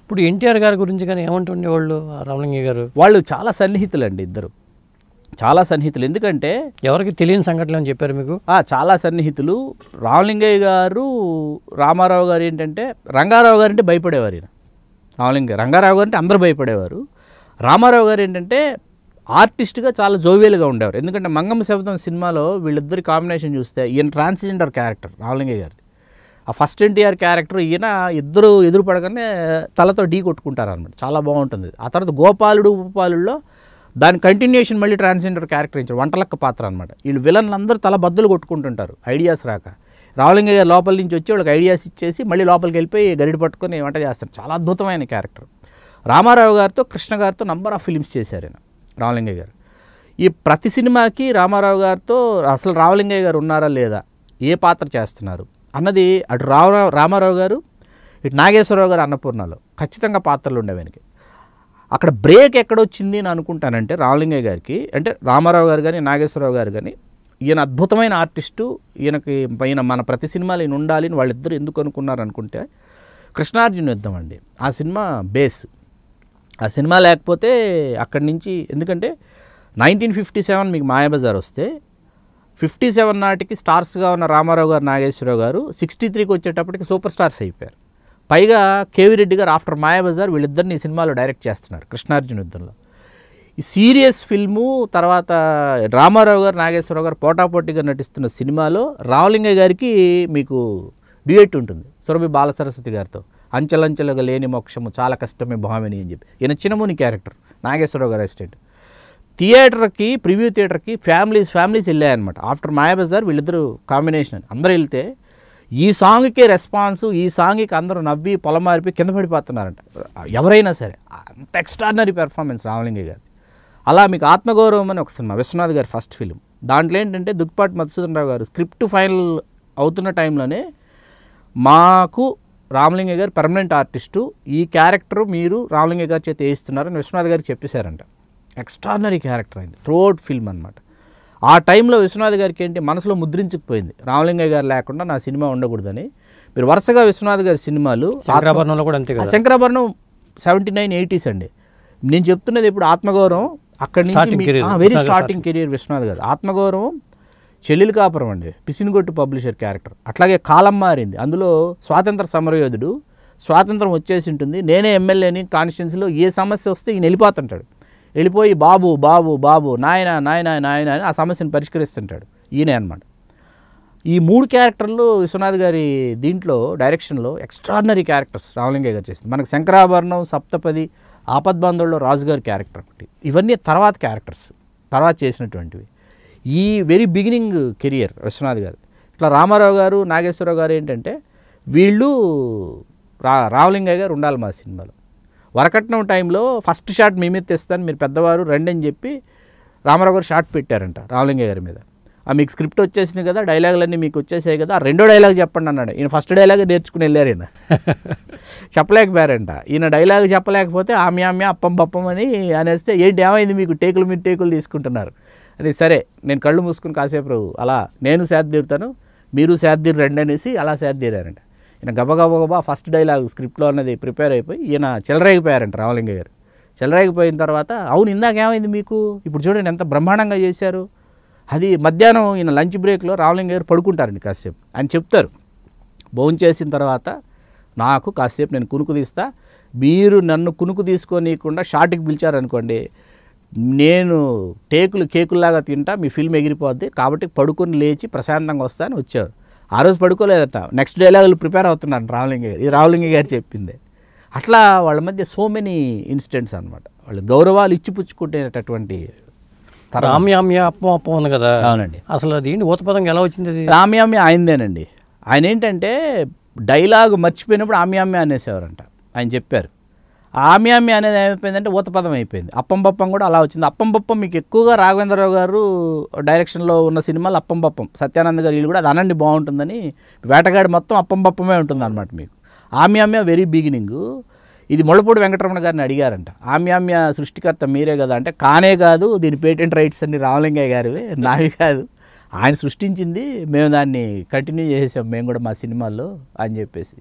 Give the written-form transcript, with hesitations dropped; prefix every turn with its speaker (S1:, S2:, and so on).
S1: ఇప్పుడు ఎన్టీఆర్ గారి గురించి కానీ ఏమంటుండేవాళ్ళు రామలింగయ్య గారు?
S2: వాళ్ళు చాలా సన్నిహితులండి ఇద్దరు, చాలా సన్నిహితులు. ఎందుకంటే
S1: ఎవరికి తెలియని సంఘటనలు అని చెప్పారు మీకు?
S2: చాలా సన్నిహితులు. రామలింగయ్య గారు రామారావు గారు ఏంటంటే, రంగారావు గారు అంటే భయపడేవారు. ఈయన రంగారావు గారు అంటే అందరూ భయపడేవారు. రామారావు గారు ఏంటంటే ఆర్టిస్ట్గా చాలా జోవియల్గా ఉండేవారు. ఎందుకంటే మంగమ్మ శబ్దం సినిమాలో వీళ్ళిద్దరి కాంబినేషన్ చూస్తే ఈయన ట్రాన్స్జెండర్ క్యారెక్టర్ రామలింగయ్య గారిది. ఆ ఫస్ట్ ఎన్టీఆర్ క్యారెక్టర్ ఈయన ఇద్దరు ఎదురు పడగానే తలతో ఢీ కొట్టుకుంటారు అనమాట. చాలా బాగుంటుంది. ఆ తర్వాత గోపాలుడు ఉపపాలుల్లో దాని కంటిన్యూషన్ మళ్ళీ ట్రాన్స్జెండర్ క్యారెక్టర్ ఇచ్చారు, వంటలక్క పాత్ర అనమాట. వీళ్ళు విలన్లు అందరూ తల బద్దలు కొట్టుకుంటుంటారు ఐడియాస్ రాక. రామలింగయ్య గారు లోపల నుంచి వచ్చి వాళ్ళకి ఐడియాస్ ఇచ్చేసి మళ్ళీ లోపలికి వెళ్ళిపోయి గరిడి పట్టుకొని వంట చేస్తారు. చాలా అద్భుతమైన క్యారెక్టర్. రామారావు గారితో కృష్ణ గారితో నంబర్ ఆఫ్ ఫిలిమ్స్ చేశారు ఆయన రామలింగయ్య గారు. ఈ ప్రతి సినిమాకి రామారావు గారితో అసలు రామలింగయ్య గారు ఉన్నారా లేదా, ఏ పాత్ర చేస్తున్నారు అన్నది అటు రామారావు గారు ఇటు నాగేశ్వరరావు గారు అన్నపూర్ణలో ఖచ్చితంగా పాత్రలు ఉండేవి ఆయనకి. అక్కడ బ్రేక్ ఎక్కడొచ్చింది అని అనుకుంటానంటే రామలింగయ్య గారికి, అంటే రామారావు గారు కానీ నాగేశ్వరరావు గారు కానీ, ఈయన అద్భుతమైన ఆర్టిస్టు, ఈయన మన ప్రతి సినిమాలో ఈయన ఉండాలి అని వాళ్ళిద్దరూ ఎందుకు అనుకున్నారు అనుకుంటే కృష్ణార్జున యుద్ధం అండి. ఆ సినిమా బేస్. ఆ సినిమా లేకపోతే అక్కడి నుంచి, ఎందుకంటే 1957 మీకు మాయాబజార్ వస్తే 57 నాటికి స్టార్స్గా ఉన్న రామారావు గారు నాగేశ్వరరావు గారు 63కి వచ్చేటప్పటికి సూపర్ స్టార్స్ అయిపోయారు. పైగా కేవీ రెడ్డి గారు ఆఫ్టర్ మాయాబజార్ వీళ్ళిద్దరిని ఈ సినిమాలో డైరెక్ట్ చేస్తున్నారు కృష్ణార్జున యుద్ధంలో. ఈ సీరియస్ ఫిల్ము తర్వాత రామారావు గారు నాగేశ్వరరావు గారు పోటాపోటీగా నటిస్తున్న సినిమాలో రామలింగయ్య గారికి మీకు డ్యూయెట్ ఉంటుంది సురభి బాలసరస్వతి గారితో. అంచెలంచెలుగా లేని మోక్షము చాలా కష్టమే భామిని అని చెప్పి. ఈయన చిన్నముని క్యారెక్టర్, నాగేశ్వరరావు గారు అసిస్టెంట్. థియేటర్కి ప్రివ్యూ థియేటర్కి ఫ్యామిలీస్ వెళ్ళాయన్నమాట. ఆఫ్టర్ మాయాబజార్ వీళ్ళిద్దరూ కాంబినేషన్ అందరూ వెళ్తే ఈ సాంగ్కే రెస్పాన్స్, ఈ సాంగ్కి అందరూ నవ్వి పొలమారిపి కింద పడిపోతున్నారంట ఎవరైనా సరే. అంత ఎక్స్ట్రాడినరీ పెర్ఫార్మెన్స్ రామలింగయ్య గారి. అలా మీకు ఆత్మగౌరవం అని ఒక సినిమా, విశ్వనాథ్ గారి ఫస్ట్ ఫిలిం. దాంట్లో ఏంటంటే దుక్పాటి మధుసూదన్ రావు గారు స్క్రిప్ట్ ఫైనల్ అవుతున్న టైంలోనే మాకు రామలింగయ్య గారు పర్మనెంట్ ఆర్టిస్టు, ఈ క్యారెక్టర్ మీరు రామలింగయ్య గారి చేత వేయిస్తున్నారని విశ్వనాథ్ గారికి చెప్పేశారంట. ఎక్స్ట్రాడినరీ క్యారెక్టర్ అయింది త్రూఅవుట్ ఫిల్మ్ అనమాట. ఆ టైంలో విశ్వనాథ్ గారికి ఏంటి మనసులో ముద్రించుకుపోయింది, రామలింగయ్య గారు లేకుండా నా సినిమా ఉండకూడదని. మీరు వరుసగా విశ్వనాథ్ గారి సినిమాలు,
S1: శంకరాభరణంలో కూడా అంతే కదా.
S2: శంకరాభరణం 79, 80s అండి. నేను చెప్తున్నది ఇప్పుడు ఆత్మగౌరవం అక్కడి నుంచి వెరీ స్టార్టింగ్ కెరీర్ విశ్వనాథ్ గారు. ఆత్మగౌరవం, చెల్లెలు కాపురం అండి, పిసినిగొట్టు పబ్లిషర్ క్యారెక్టర్. అట్లాగే కాలం మారింది, అందులో స్వాతంత్ర సమరయోధుడు, స్వాతంత్రం వచ్చేసి ఉంటుంది, నేనే ఎమ్మెల్యేని కాన్స్టిట్యున్సీలో, ఏ సమస్య వస్తే ఈయన వెళ్ళిపోతుంటాడు. వెళ్ళిపోయి బాబు బాబు బాబు నాయన నాయన నాయన అని ఆ సమస్యను పరిష్కరిస్తుంటాడు ఈయనే అనమాట. ఈ 3 క్యారెక్టర్లు విశ్వనాథ్ గారి దీంట్లో డైరెక్షన్లో ఎక్స్ట్రాడినరీ క్యారెక్టర్స్ రామలింగయ్య గారు చేసింది. మనకు శంకరాభరణం, సప్తపది, ఆపద్బాంధవుల్లో రాజుగారి క్యారెక్టర్ ఒకటి, ఇవన్నీ తర్వాత క్యారెక్టర్స్ తర్వాత చేసినటువంటివి. ఈ వెరీ బిగినింగ్ కెరియర్ విశ్వనాథ్ గారు. ఇట్లా రామారావు గారు నాగేశ్వరరావు గారు ఏంటంటే వీళ్ళు రామలింగయ్య గారు ఉండాలి మా సినిమాలో. వరకట్నం టైంలో ఫస్ట్ షాట్ మీ మీద తెస్తాను, మీరు పెద్దవారు రండి అని చెప్పి రామారావు గారు షాట్ పెట్టారంట రామలింగయ్య గారి మీద. మీకు స్క్రిప్ట్ వచ్చేసింది కదా, డైలాగులన్నీ మీకు వచ్చేసాయి కదా, రెండో డైలాగ్ చెప్పండి అన్నాడు. ఈయన ఫస్ట్ డైలాగ్ నేర్చుకుని వెళ్ళారు. ఈయన చెప్పలేకపోయారంట. ఈయన డైలాగ్ చెప్పలేకపోతే ఆమె అప్పం పప్పం అని అనేస్తే ఏంటి ఏమైంది మీకు, టేకులు మీరు టేకులు తీసుకుంటున్నారు అని. సరే నేను కళ్ళు మూసుకుని కాసేపు అలా నేను సేద్దీరుతాను, మీరు సేద్దీరు రండి అనేసి అలా సేద్దీరారంట. ఈయన గబగబా ఫస్ట్ డైలాగ్ స్క్రిప్ట్లో అన్నది ప్రిపేర్ అయిపోయి ఈయన చెలరేగిపోయారంట రామలింగయ్య గారు. చెలరేగిపోయిన తర్వాత అవును ఇందాక ఏమైంది మీకు, ఇప్పుడు చూడండి ఎంత బ్రహ్మాండంగా చేశారు. అది మధ్యాహ్నం ఈయన లంచ్ బ్రేక్లో రామలింగయ్య గారు పడుకుంటారండి కాసేపు. ఆయన చెప్తారు, భోంచేసిన తర్వాత నాకు కాసేపు నేను కునుకు తీస్తా, మీరు నన్ను కునుకు తీసుకోనీయకుండా షార్ట్కి పిలిచారనుకోండి, నేను కేకుల్లాగా తింటా, మీ ఫిల్మ్ ఎగిరిపోద్ది, కాబట్టి పడుకొని లేచి ప్రశాంతంగా వస్తా అని వచ్చారు. ఆ రోజు పడుకోలేదట, నెక్స్ట్ డైలాగులు ప్రిపేర్ అవుతున్నాను రామలింగయ్య గారు. ఇది రామలింగయ్య గారు చెప్పిందే. అట్లా వాళ్ళ మధ్య సో మెనీ ఇన్సిడెంట్స్ అనమాట. వాళ్ళు గౌరవాలు ఇచ్చిపుచ్చుకునేటటువంటి.
S1: రామ్యామ్య అప్పం అప్పం ఉంది కదా.
S2: అవునండి.
S1: అసలు అది ఏంటి ఊతపదంగా ఎలా వచ్చింది అది?
S2: రామ్యామ్య ఆయనదేనండి. ఆయన ఏంటంటే డైలాగ్ మర్చిపోయినప్పుడు ఆమ్యామ్య అనేసేవారంట. ఆయన చెప్పారు. ఆమ్యామ్య అనేది ఏమైపోయిందంటే ఊతపదం అయిపోయింది. అప్పం పప్పం కూడా అలా వచ్చింది. అప్పం పప్పం మీకు ఎక్కువగా రాఘవేంద్రరావు గారు డైరెక్షన్లో ఉన్న సినిమాలు అప్పం పప్పం, సత్యానంద్ గారు వీళ్ళు కూడా అది అనండి బాగుంటుందని. వేటగాడి మొత్తం అప్పం పప్పమే ఉంటుంది అనమాట మీకు. ఆమ్యామ్య వెరీ బిగినింగు. ఇది ముళ్ళపూడి వెంకటరమణ గారిని అడిగారంట, ఆమ్యామ్య సృష్టికర్త మీరే కదా అంటే, కానే కాదు, దీని పేటెంట్ రైట్స్ అన్ని రామలింగయ్య గారివే, నావి కాదు, ఆయన సృష్టించింది, మేము దాన్ని కంటిన్యూ చేసేసాం మేము కూడా మా సినిమాల్లో అని చెప్పేసి.